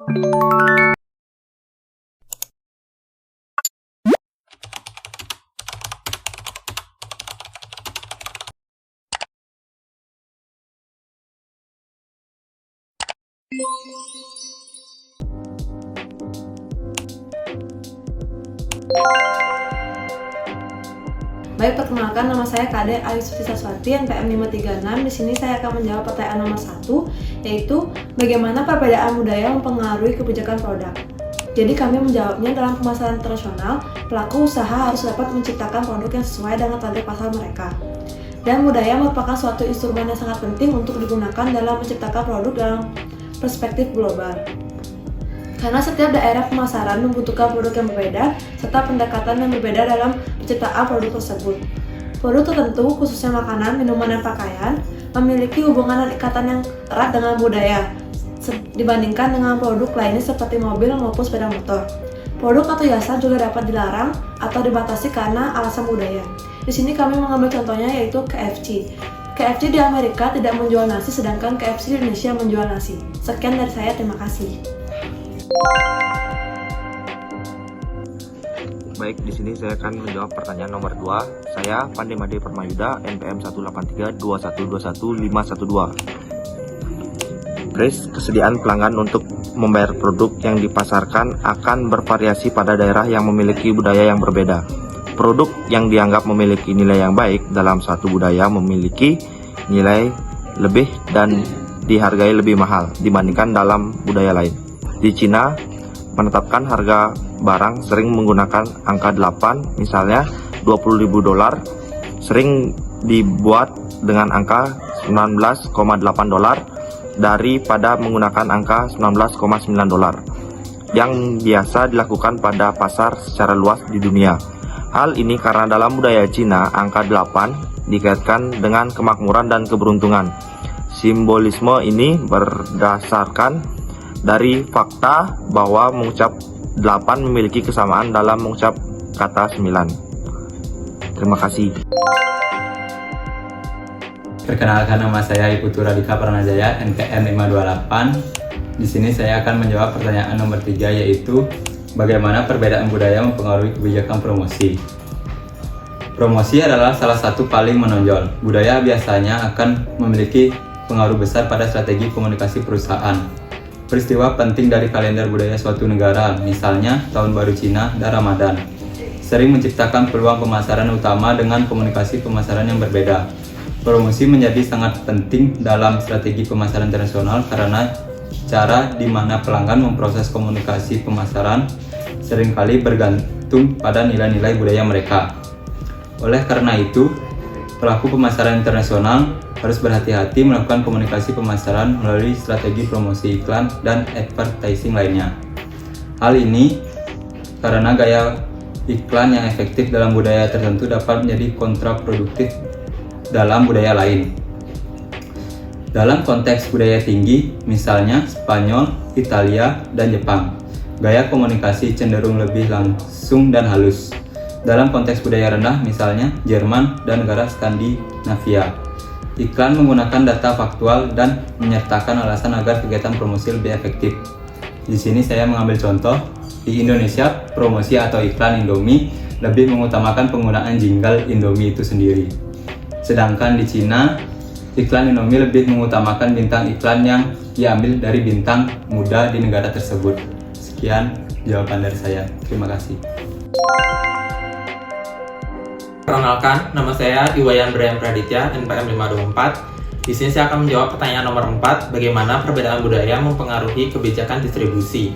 Baik, perkenalkan, nama saya Kade Ayu Suci Saswati, NPM 536. Di sini saya akan menjawab pertanyaan nomor 1, yaitu bagaimana perbedaan budaya mempengaruhi kebijakan produk. Jadi kami menjawabnya dalam pemasaran internasional, pelaku usaha harus dapat menciptakan produk yang sesuai dengan target pasar mereka. Dan budaya merupakan suatu instrumen yang sangat penting untuk digunakan dalam menciptakan produk dalam perspektif global. Karena setiap daerah pemasaran membutuhkan produk yang berbeda, serta pendekatan yang berbeda dalam penciptaan produk tersebut. Produk tertentu, khususnya makanan, minuman, dan pakaian, memiliki hubungan dan ikatan yang erat dengan budaya, dibandingkan dengan produk lainnya seperti mobil maupun sepeda motor. Produk atau jasa juga dapat dilarang atau dibatasi karena alasan budaya. Di sini kami mengambil contohnya, yaitu KFC. KFC di Amerika tidak menjual nasi, sedangkan KFC di Indonesia menjual nasi. Sekian dari saya, terima kasih. Baik, di sini saya akan menjawab pertanyaan nomor 2. Saya Pandi Made Permayuda, NPM 183-2121512. Grace, kesediaan pelanggan untuk membayar produk yang dipasarkan akan bervariasi pada daerah yang memiliki budaya yang berbeda. Produk yang dianggap memiliki nilai yang baik dalam satu budaya memiliki nilai lebih dan dihargai lebih mahal dibandingkan dalam budaya lain. Di Cina, menetapkan harga barang sering menggunakan angka 8, misalnya $20.000, sering dibuat dengan angka $19,8 daripada menggunakan angka $19,9 yang biasa dilakukan pada pasar secara luas di dunia. Hal ini karena dalam budaya Cina, angka 8 dikaitkan dengan kemakmuran dan keberuntungan. Simbolisme ini berdasarkan dari fakta bahwa mengucap 8 memiliki kesamaan dalam mengucap kata 9. Terima kasih. Perkenalkan, nama saya Iputu Radika Pranajaya, NPM 528. Di sini saya akan menjawab pertanyaan nomor 3, yaitu bagaimana perbedaan budaya mempengaruhi kebijakan promosi. Promosi adalah salah satu paling menonjol. Budaya biasanya akan memiliki pengaruh besar pada strategi komunikasi perusahaan. Peristiwa penting dari kalender budaya suatu negara, misalnya Tahun Baru Cina dan Ramadan, sering menciptakan peluang pemasaran utama dengan komunikasi pemasaran yang berbeda. Promosi menjadi sangat penting dalam strategi pemasaran internasional karena cara di mana pelanggan memproses komunikasi pemasaran seringkali bergantung pada nilai-nilai budaya mereka. Oleh karena itu, pelaku pemasaran internasional harus berhati-hati melakukan komunikasi pemasaran melalui strategi promosi iklan dan advertising lainnya. Hal ini karena gaya iklan yang efektif dalam budaya tertentu dapat menjadi kontraproduktif dalam budaya lain. Dalam konteks budaya tinggi, misalnya Spanyol, Italia, dan Jepang, gaya komunikasi cenderung lebih langsung dan halus. Dalam konteks budaya rendah, misalnya Jerman dan negara Skandinavia, iklan menggunakan data faktual dan menyertakan alasan agar kegiatan promosi lebih efektif. Di sini saya mengambil contoh, di Indonesia, promosi atau iklan Indomie lebih mengutamakan penggunaan jingle Indomie itu sendiri. Sedangkan di Cina, iklan Indomie lebih mengutamakan bintang iklan yang diambil dari bintang muda di negara tersebut. Sekian jawaban dari saya. Terima kasih. Perkenalkan, nama saya Iwayan Brian Praditya, NPM 524. Di sini saya akan menjawab pertanyaan nomor 4, bagaimana perbedaan budaya mempengaruhi kebijakan distribusi.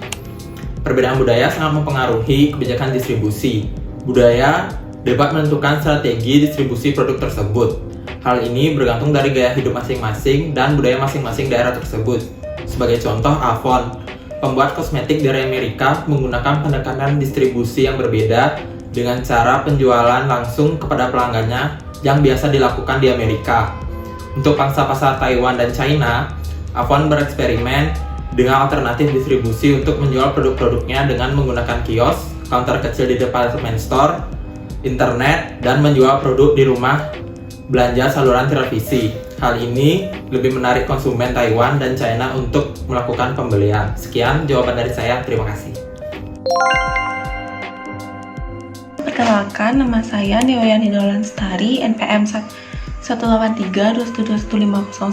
Perbedaan budaya sangat mempengaruhi kebijakan distribusi. Budaya dapat menentukan strategi distribusi produk tersebut. Hal ini bergantung dari gaya hidup masing-masing dan budaya masing-masing daerah tersebut. Sebagai contoh, Avon, pembuat kosmetik dari Amerika, menggunakan pendekatan distribusi yang berbeda dengan cara penjualan langsung kepada pelanggannya yang biasa dilakukan di Amerika. Untuk pangsa pasar Taiwan dan China, Avon bereksperimen dengan alternatif distribusi untuk menjual produk-produknya dengan menggunakan kios, counter kecil di department store, internet, dan menjual produk di rumah belanja saluran televisi. Hal ini lebih menarik konsumen Taiwan dan China untuk melakukan pembelian. Sekian jawaban dari saya, terima kasih. Perkenalkan, nama saya Niwayan Hidolan Lestari, NPM 18321211509.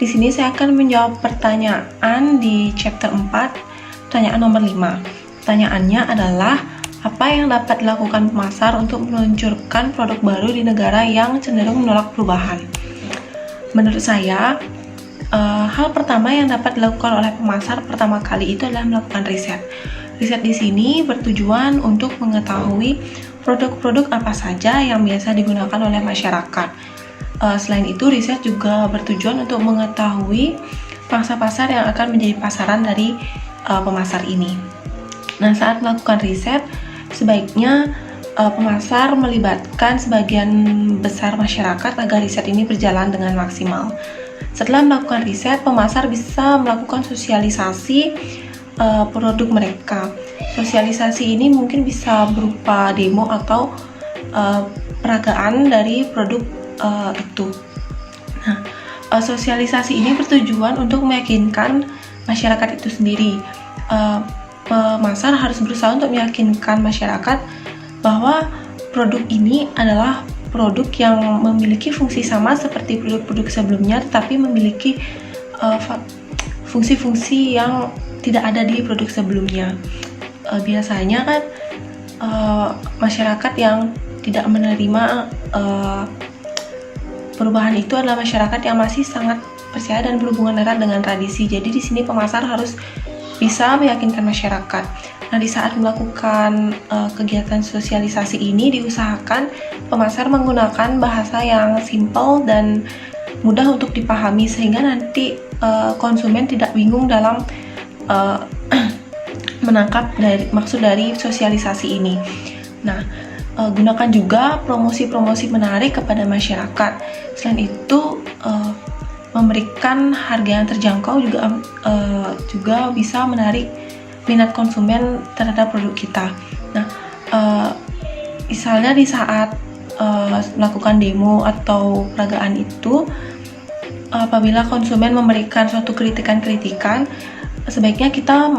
Di sini saya akan menjawab pertanyaan di chapter 4, pertanyaan nomor 5. Pertanyaannya adalah, apa yang dapat dilakukan pemasar untuk meluncurkan produk baru di negara yang cenderung menolak perubahan? Menurut saya, hal pertama yang dapat dilakukan oleh pemasar pertama kali itu adalah melakukan riset. Riset di sini bertujuan untuk mengetahui produk-produk apa saja yang biasa digunakan oleh masyarakat. Selain itu, riset juga bertujuan untuk mengetahui pangsa pasar yang akan menjadi pasaran dari pemasar ini. Nah, saat melakukan riset, sebaiknya pemasar melibatkan sebagian besar masyarakat agar riset ini berjalan dengan maksimal. Setelah melakukan riset, pemasar bisa melakukan sosialisasi produk mereka. Sosialisasi ini mungkin bisa berupa demo atau peragaan dari produk itu. Nah, sosialisasi ini bertujuan untuk meyakinkan masyarakat itu sendiri. Pemasar harus berusaha untuk meyakinkan masyarakat bahwa produk ini adalah produk yang memiliki fungsi sama seperti produk-produk sebelumnya, tetapi memiliki fungsi-fungsi yang tidak ada di produk sebelumnya. Biasanya kan masyarakat yang tidak menerima perubahan itu adalah masyarakat yang masih sangat percaya dan berhubungan erat dengan tradisi. Jadi di sini pemasar harus bisa meyakinkan masyarakat. Nah, di saat melakukan kegiatan sosialisasi ini diusahakan pemasar menggunakan bahasa yang simple dan mudah untuk dipahami sehingga nanti konsumen tidak bingung dalam menangkap maksud dari sosialisasi ini. Nah, gunakan juga promosi-promosi menarik kepada masyarakat. Selain itu, memberikan harga yang terjangkau juga bisa menarik minat konsumen terhadap produk kita. Nah, misalnya di saat melakukan demo atau peragaan itu, apabila konsumen memberikan suatu kritikan-kritikan, sebaiknya kita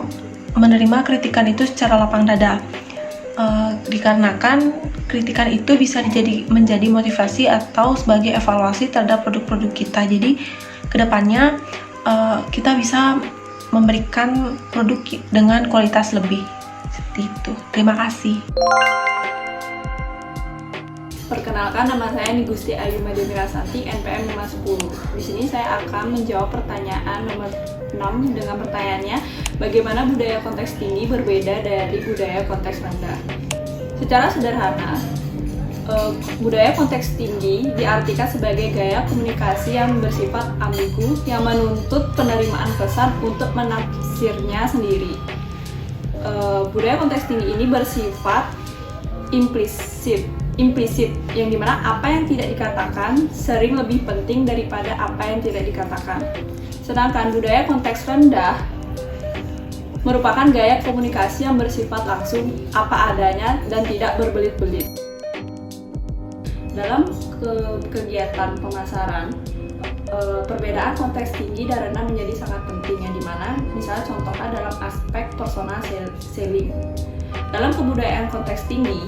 menerima kritikan itu secara lapang dada, dikarenakan kritikan itu bisa menjadi motivasi atau sebagai evaluasi terhadap produk-produk kita. Jadi kedepannya kita bisa memberikan produk dengan kualitas lebih, seperti itu. Terima kasih. Perkenalkan, nama saya Nigusti Ayu Mademirasanti, NPM 510. Di sini saya akan menjawab pertanyaan nomor 6 dengan pertanyaannya, bagaimana budaya konteks tinggi berbeda dari budaya konteks rendah? Secara sederhana, budaya konteks tinggi diartikan sebagai gaya komunikasi yang bersifat ambigu yang menuntut penerimaan pesan untuk menafsirnya sendiri. Budaya konteks tinggi ini bersifat implisit, yang dimana apa yang tidak dikatakan sering lebih penting daripada apa yang tidak dikatakan. Sedangkan budaya konteks rendah merupakan gaya komunikasi yang bersifat langsung, apa adanya, dan tidak berbelit-belit. Dalam kegiatan pemasaran, perbedaan konteks tinggi dan rendah menjadi sangat penting, yang dimana misalnya contohnya dalam aspek personal selling. Dalam kebudayaan konteks tinggi,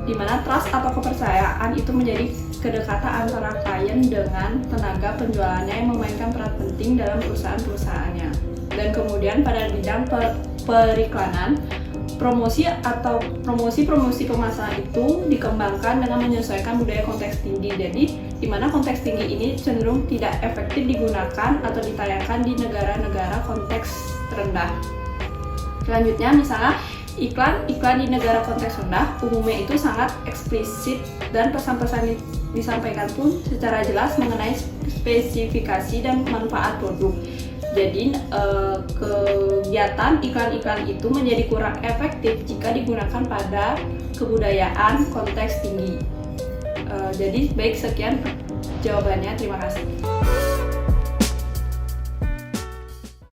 di mana trust atau kepercayaan itu menjadi kedekatan antara klien dengan tenaga penjualannya yang memainkan peran penting dalam perusahaan-perusahaannya. Dan kemudian pada bidang periklanan, promosi pemasaran itu dikembangkan dengan menyesuaikan budaya konteks tinggi. Jadi, di mana konteks tinggi ini cenderung tidak efektif digunakan atau ditayangkan di negara-negara konteks rendah. Selanjutnya, misalnya iklan di negara konteks rendah umumnya itu sangat eksplisit dan pesan-pesan disampaikan pun secara jelas mengenai spesifikasi dan manfaat produk. Jadi kegiatan iklan-iklan itu menjadi kurang efektif jika digunakan pada kebudayaan konteks tinggi. Jadi baik, sekian jawabannya, terima kasih.